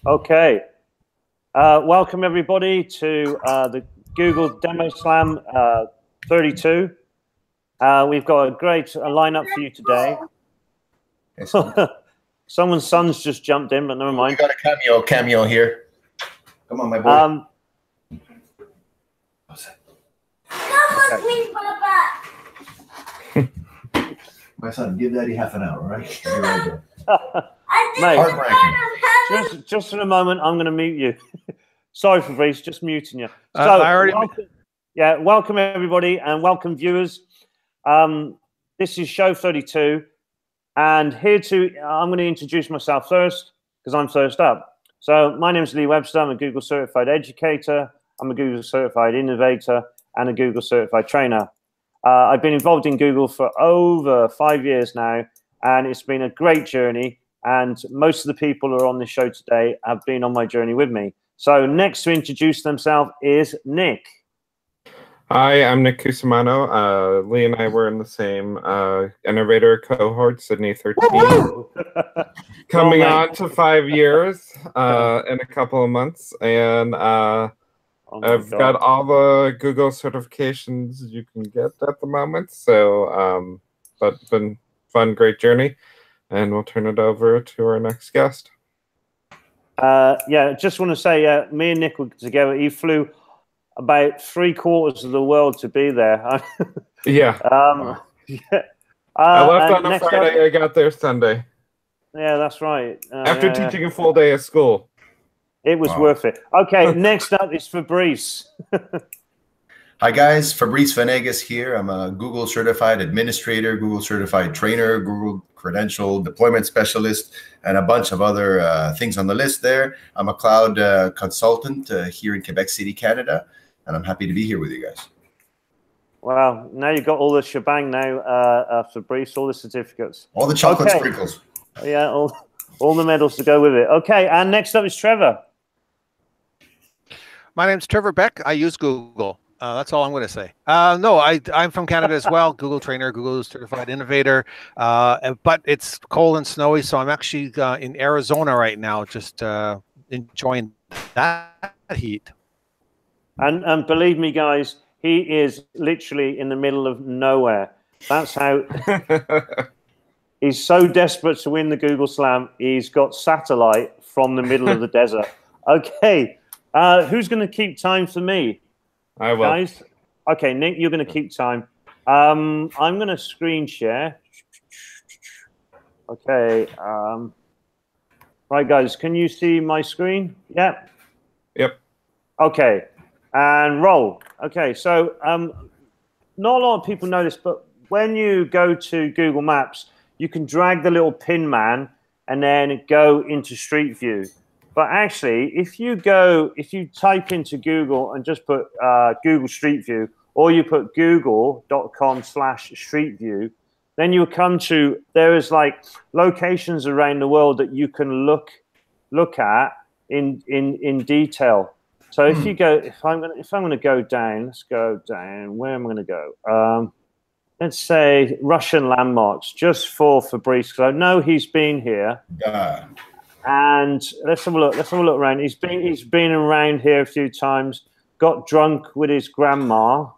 Okay. Welcome everybody to the Google Demo Slam 32. We've got a great lineup for you today. Someone's son's just jumped in, but never mind. We got a cameo here. Come on, my boy. Come with me, Papa. My son, give Daddy half an hour, right? Mate, just for a moment, I'm going to mute you. Sorry, Fabrice, just muting you. So, welcome everybody and welcome viewers. This is show 32, and I'm going to introduce myself first because I'm first up. So, my name is Lee Webster. I'm a Google certified educator. I'm a Google certified innovator and a Google certified trainer. I've been involved in Google for over 5 years now, and it's been a great journey. And most of the people who are on this show today have been on my journey with me. So next to introduce themselves is Nick. Hi, I'm Nick Cusimano. Lee and I were in the same innovator cohort, Sydney 13. Coming on to 5 years in a couple of months. And I've got all the Google certifications you can get at the moment. So, but been fun, great journey. And we'll turn it over to our next guest. Yeah, just want to say, me and Nick were together. He flew about 3/4 of the world to be there. Yeah. I left on a Friday. I got there Sunday. Yeah, that's right. After teaching a full day of school. It was worth it. Okay, next up is Fabrice. Hi guys, Fabrice Venegas here. I'm a Google certified administrator, Google certified trainer, Google credential deployment specialist, and a bunch of other things on the list there. I'm a cloud consultant here in Quebec City, Canada, and I'm happy to be here with you guys. Wow, now you've got all the shebang now, Fabrice, all the certificates. All the chocolate sprinkles. Yeah, all the medals to go with it. Okay, and next up is Trevor. My name's Trevor Beck. I use Google. That's all I'm going to say. No, I'm from Canada as well. Google trainer, Google certified innovator. But it's cold and snowy, so I'm actually in Arizona right now, just enjoying that heat. And believe me, guys, he is literally in the middle of nowhere. That's how he's so desperate to win the Google Slam. He's got satellite from the middle of the desert. Okay, who's going to keep time for me? I will. Guys? Okay, Nick, you're going to keep time. I'm going to screen share. Okay. Right, guys, can you see my screen? Yeah. Yep. Okay, and roll. Okay, so not a lot of people know this, but when you go to Google Maps, you can drag the little pin man and then go into Street View. But actually, if you type into Google and just put Google Street View, or you put google.com/Street View, then you'll come to, there is like locations around the world that you can look at in detail. So if you go, if I'm gonna go down, let's go down. Where am I gonna go? Let's say Russian landmarks, just for Fabrice, because I know he's been here. And let's have a look. Let's have a look around. He's been around here a few times. Got drunk with his grandma.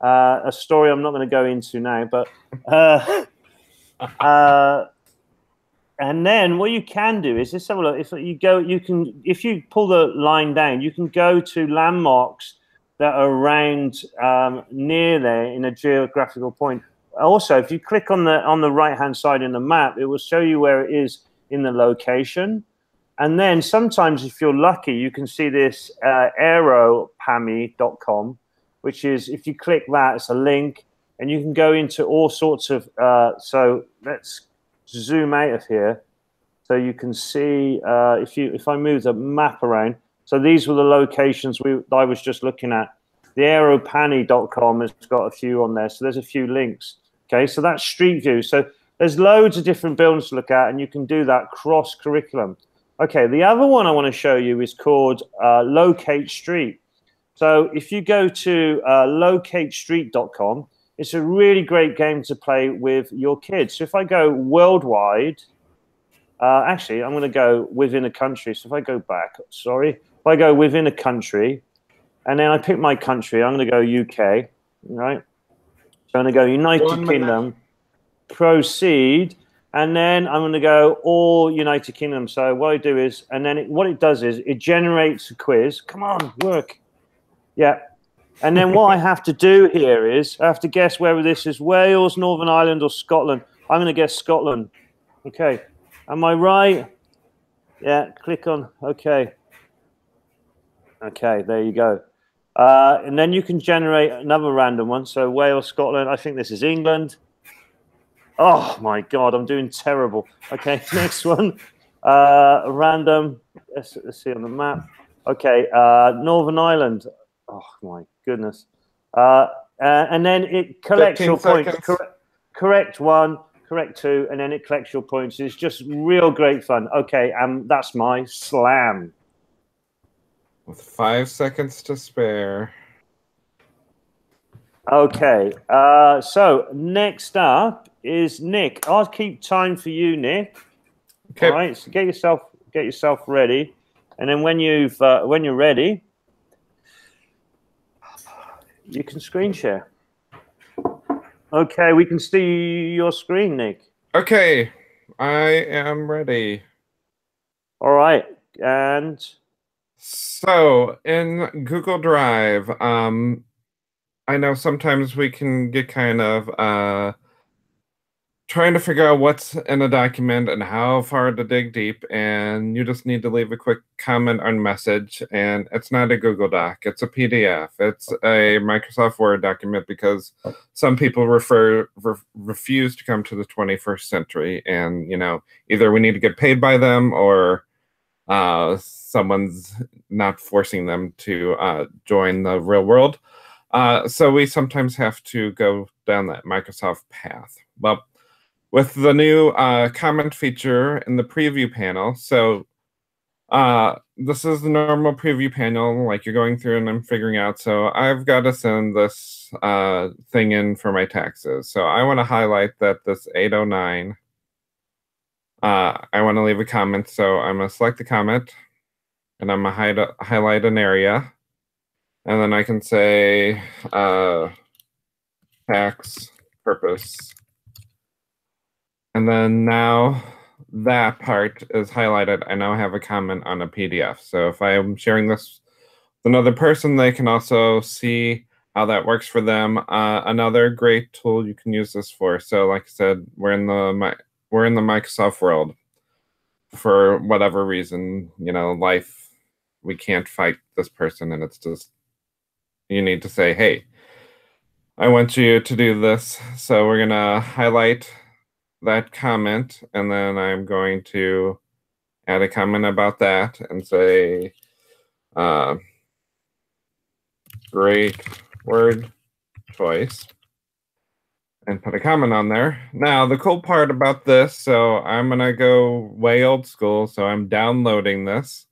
A story I'm not going to go into now. But and then what you can do is, let's have a look. If you pull the line down, you can go to landmarks that are around near there in a geographical point. Also, if you click on the right hand side in the map, it will show you where it is in the location. And then sometimes, if you're lucky, you can see this aeropami.com, which is, if you click that, it's a link, and you can go into all sorts of so let's zoom out of here so you can see if I move the map around. So these were the locations I was just looking at. The aeropani.com has got a few on there, so there's a few links. Okay, so that's Street View. So there's loads of different buildings to look at, and you can do that cross-curriculum. Okay, the other one I want to show you is called Locate Street. So if you go to locatestreet.com, it's a really great game to play with your kids. So if I go worldwide, Actually, I'm going to go within a country. So if I go back, if I go within a country, and then I pick my country, I'm going to go UK, right? So I'm going to go United Kingdom, proceed, and then I'm going to go all United Kingdom. So what I do is, and then what it does is it generates a quiz. Come on, work. Yeah. And then what I have to do here is I have to guess whether this is Wales, Northern Ireland, or Scotland. I'm going to guess Scotland. Okay. Am I right? Yeah. Click on. Okay. Okay. There you go. And then you can generate another random one. So Wales, Scotland. I think this is England. Oh, my God. I'm doing terrible. Okay. Next one. Random. Let's see on the map. Okay. Northern Ireland. Oh, my goodness. And then it collects your points. Correct one, correct two, and then it collects your points. It's just real great fun. Okay, that's my slam. With 5 seconds to spare. Okay, so next up is Nick. I'll keep time for you, Nick. Okay. All right, so get yourself ready, and then when you're ready, you can screen share. Okay, we can see your screen, Nick. Okay, I am ready. All right, and so in Google Drive, I know sometimes we can get kind of trying to figure out what's in a document and how far to dig deep, and you just need to leave a quick comment or message, and it's not a Google Doc, it's a PDF. It's a Microsoft Word document because some people refuse to come to the 21st century, and either we need to get paid by them or someone's not forcing them to join the real world. So we sometimes have to go down that Microsoft path. Well, with the new comment feature in the preview panel, so this is the normal preview panel, like you're going through and I'm figuring out. So I've got to send this thing in for my taxes. So I want to highlight that this 809, I want to leave a comment. So I'm going to select the comment and I'm going to highlight an area. And then I can say tax purpose. And then now that part is highlighted. I now have a comment on a PDF. So if I am sharing this with another person, they can also see how that works for them. Another great tool you can use this for. So like I said, we're in the Microsoft world. For whatever reason, life, we can't fight this person, and it's just, you need to say, hey, I want you to do this. So we're gonna highlight that comment, and then I'm going to add a comment about that and say, great word choice, and put a comment on there. Now, the cool part about this, so I'm going to go way old school, so I'm downloading this,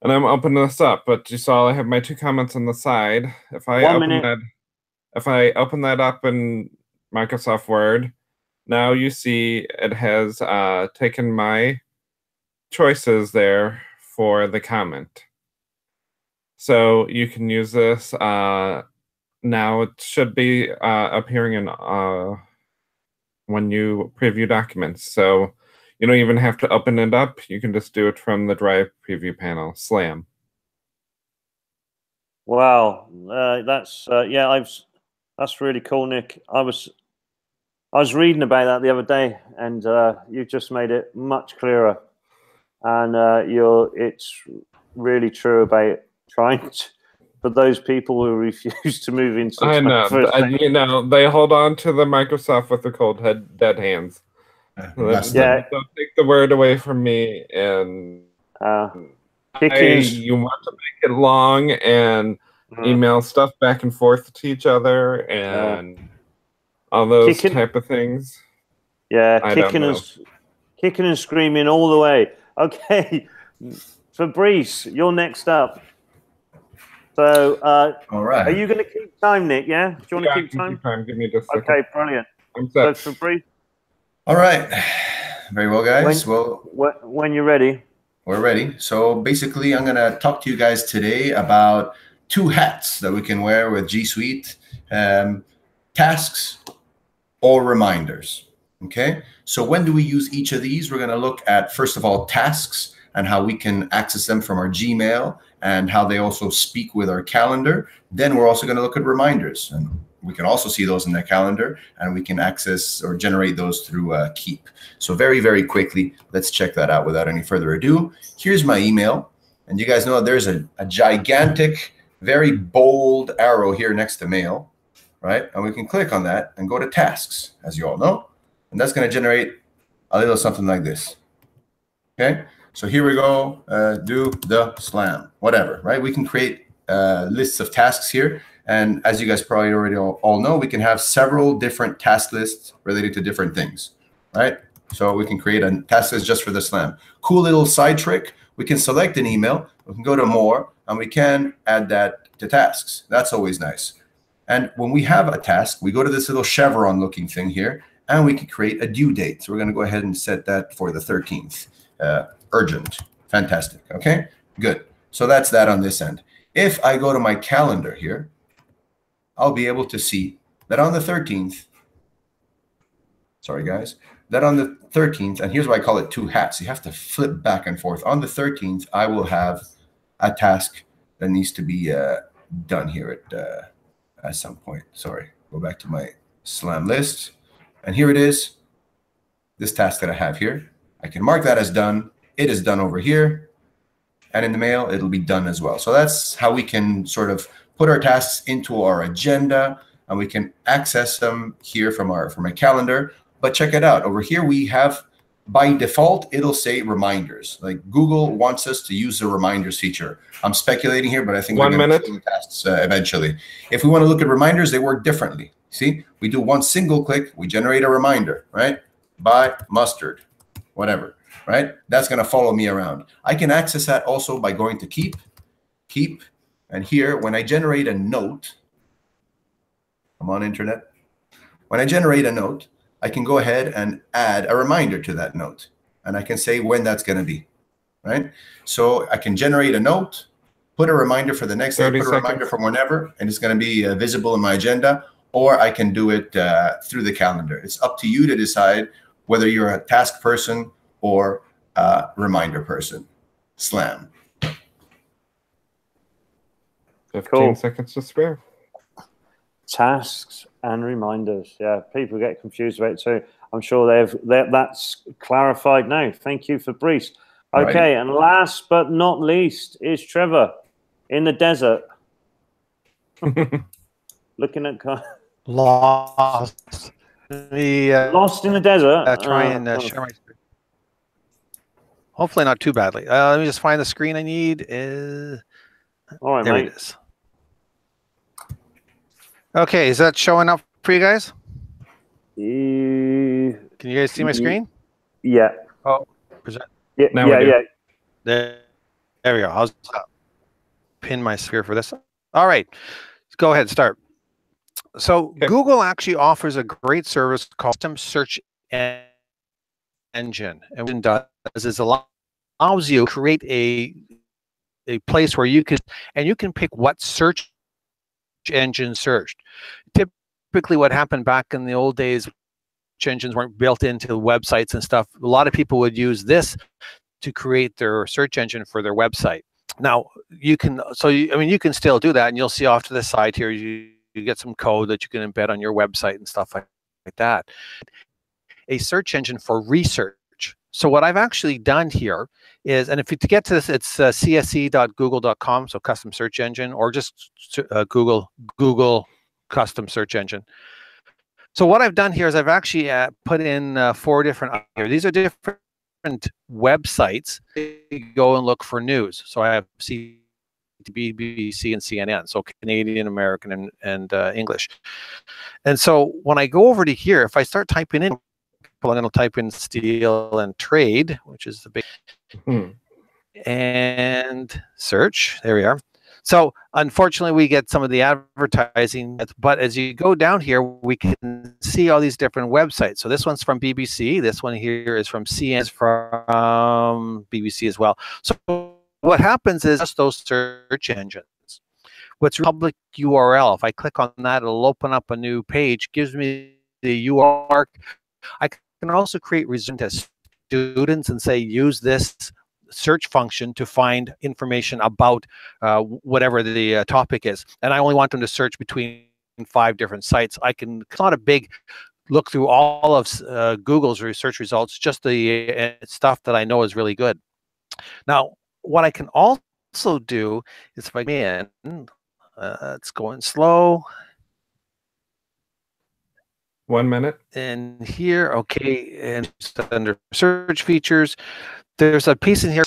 and I'm opening this up, but you saw I have my 2 comments on the side. If I open that up in Microsoft Word, now you see it has taken my choices there for the comment. So you can use this. Now it should be appearing in when you preview documents. So you don't even have to open it up. You can just do it from the Drive preview panel. Slam. Wow, that's really cool, Nick. I was reading about that the other day, and you've just made it much clearer. And it's really true about trying to, for those people who refuse to move into. I know, they hold on to the Microsoft with the cold dead hands. Yeah, don't take the word away from me. And you want to make it long and email stuff back and forth to each other and all those type of things. Yeah, kicking and screaming all the way. Okay, Fabrice, you're next up. So, all right. Are you going to keep time, Nick? Yeah, do you want to keep time? Give me just a second. Okay, brilliant. I'm set. So, Fabrice. All right. Very well, guys. When you're ready. We're ready. So basically, I'm going to talk to you guys today about 2 hats that we can wear with G Suite, tasks or reminders. Okay. So when do we use each of these? We're going to look at, first of all, tasks and how we can access them from our Gmail and how they also speak with our calendar. Then we're also going to look at reminders, and we can also see those in the calendar, and we can access or generate those through Keep. So very, very quickly, let's check that out without any further ado. Here's my email. And you guys know there's a gigantic, very bold arrow here next to mail, right? And we can click on that and go to tasks, as you all know. And that's going to generate a little something like this. Okay. So here we go. Do the slam, whatever, right? We can create lists of tasks here. And as you guys probably already all know, we can have several different task lists related to different things, right? So we can create a task list just for the slam. Cool little side trick. We can select an email. We can go to more, and we can add that to tasks. That's always nice. And when we have a task, we go to this little chevron looking thing here, and we can create a due date. So we're going to go ahead and set that for the 13th. Urgent. Fantastic. Okay, good. So that's that on this end. If I go to my calendar here, I'll be able to see that on the 13th, sorry guys, that on the 13th, and here's why I call it 2 hats. You have to flip back and forth. On the 13th, I will have a task that needs to be done here at some point. Sorry, go back to my slam list. And here it is, this task that I have here. I can mark that as done. It is done over here. And in the mail, it'll be done as well. So that's how we can sort of put our tasks into our agenda, and we can access them here from my calendar. But check it out. Over here, we have, by default, it'll say reminders. Like Google wants us to use the reminders feature. I'm speculating here, but I think 1 minute. The tasks eventually. If we want to look at reminders, they work differently. See, we do one single click, we generate a reminder, right? Buy mustard, whatever, right? That's going to follow me around. I can access that also by going to Keep. And here, when I generate a note, I'm on internet. When I generate a note, I can go ahead and add a reminder to that note. And I can say when that's going to be, right? So I can generate a note, put a reminder for the next day, put a reminder from whenever, and it's going to be visible in my agenda, or I can do it through the calendar. It's up to you to decide whether you're a task person or a reminder person. Slam. 15 seconds to spare. Tasks and reminders. Yeah, people get confused about it too. I'm sure that's clarified now. Thank you, Fabrice. Okay, and last but not least is Trevor in the desert. Looking at lost. Lost in the desert. Try and share my screen. Hopefully not too badly. Let me just find the screen I need. All right, there mate. It is. Okay, is that showing up for you guys? Can you guys see my screen? Yeah. Oh, present. Yeah. There we go. I'll pin my sphere for this. All right, let's go ahead and start. So Google actually offers a great service called Custom Search Engine, and what it does is allows you to create a place where you can pick what search engine searched. Typically, what happened back in the old days, search engines weren't built into websites and stuff. A lot of people would use this to create their search engine for their website. Now you can, you can still do that, and you'll see off to the side here. You get some code that you can embed on your website and stuff like that. A search engine for research. So what I've actually done here is, and to get to this, it's cse.google.com, so custom search engine, or just Google custom search engine. So what I've done here is I've actually put in 4 different here. These are different websites. You go and look for news. So I have BBC and CNN, so Canadian, American, and English. And so when I go over to here, if I start typing in, I'm going to type in steel and trade, which is the big, and search. There we are. So unfortunately, we get some of the advertising, but as you go down here, we can see all these different websites. So this one's from BBC. This one here is from CNN, from BBC as well. So what happens is just those search engines. What's public URL? If I click on that, it'll open up a new page, gives me the URL. I can also create resume to students and say, use this search function to find information about whatever the topic is. And I only want them to search between 5 different sites. It's not a big look through all of Google's research results, just the stuff that I know is really good. Now, what I can also do is if I come in, it's going slow. 1 minute. And here, okay, and under search features, there's a piece in here.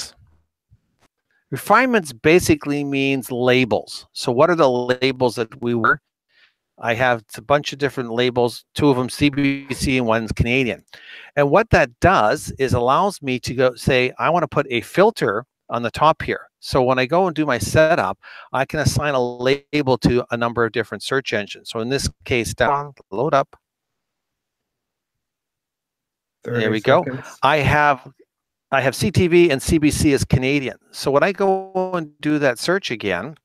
Refinements basically means labels. So what are the labels that we were? I have a bunch of different labels, 2 of them CBC and 1's Canadian. And what that does is allows me to go say, I want to put a filter on the top here. So when I go and do my setup, I can assign a label to a number of different search engines. So in this case, down, load up. There we go. I have CTV and CBC as Canadian. So when I go and do that search again,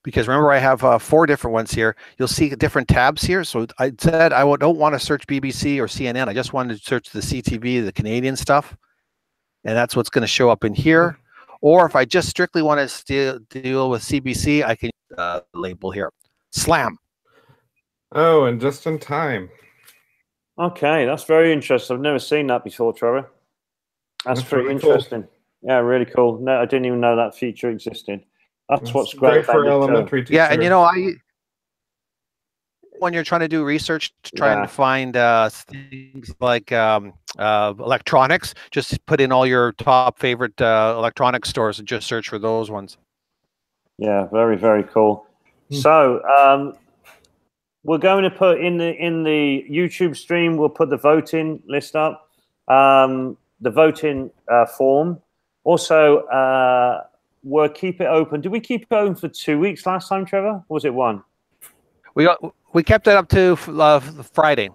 because remember I have 4 different ones here, you'll see different tabs here. So I said I don't want to search BBC or CNN. I just wanted to search the CTV, the Canadian stuff. And that's what's going to show up in here. Or if I just strictly want to deal with CBC, I can label here, SLAM. Oh, and just in time. Okay, that's very interesting. I've never seen that before, Trevor. That's pretty really interesting. Cool. Yeah, really cool. No, I didn't even know that feature existed. That's what's great for elementary teachers. Yeah, and you know, when you're trying to do research, trying to find things like electronics, just put in all your top favorite electronic stores and just search for those ones. Yeah, very, very cool. So we're going to put in the YouTube stream, we'll put the voting list up, the voting form. Also, we'll keep it open. Did we keep it open for 2 weeks last time, Trevor? Or was it 1? We kept it up to Friday.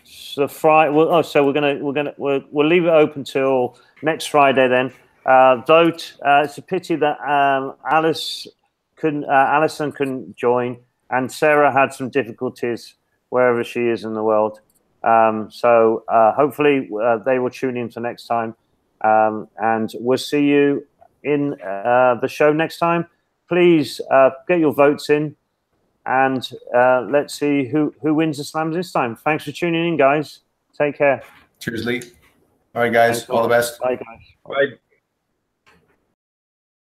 So Friday. Well, so we'll leave it open till next Friday then. Vote. It's a pity that Alison couldn't join, and Sarah had some difficulties wherever she is in the world. So hopefully they will tune in for next time, and we'll see you in the show next time. Please get your votes in. And let's see who wins the slams this time. Thanks for tuning in, guys. Take care. Cheers, Lee. All right, guys. All the best. Bye, guys. Bye.